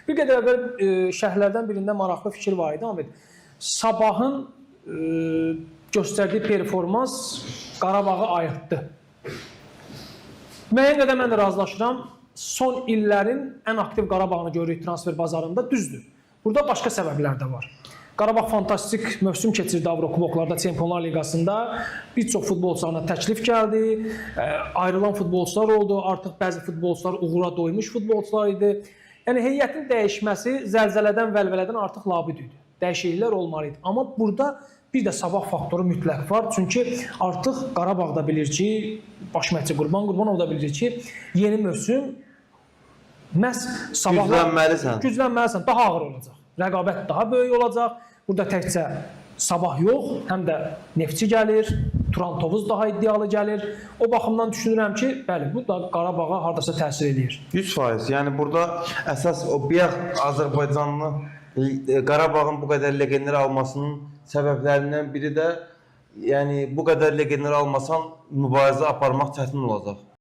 Bir qədər əvvəl şərhlərdən birində maraqlı fikir var idi, Ahmet. Sabahın göstərdiyi performans Qarabağı ayırtdı. Müəyyən qədər mən də razılaşıram. Son illərin ən aktiv Qarabağını görürük transfer bazarında, düzdür. Burada başqa səbəblər də var. Qarabağ fantastik mövsüm keçirdi Avrokuboklarda, Çempionlar Liqasında. Bir çox futbolçularına təklif gəldi, ayrılan futbolçular oldu, artıq bəzi futbolçular uğura doymuş futbolçular idi. Yəni, heyətin dəyişməsi zəlzələdən, vəlvələdən artıq labüd idi. Dəyişikliklər olmalı idi. Amma burada bir də Sabah faktoru mütləq var. Çünki artıq Qarabağ da bilir ki, baş məşqçi Qurban Qurbanov da bilir ki, yeni mövsüm məhz Sabahla güclənməlisən, daha ağır olacaq. Rəqabət daha böyük olacaq. Burada təkcə Sabah yox, həm də Neftçi gəlir, Turan Tovuz daha iddialı gəlir. O baxımdan düşünürəm ki, bəli, bu da Qarabağa hardasa təsir edir. 100%. Yəni burada əsas o bir Azərbaycanlı Qarabağın bu qədər legioner almasının səbəblərindən biri də, yəni bu qədər legioner almasan mübarizə aparmaq çətin olacaq.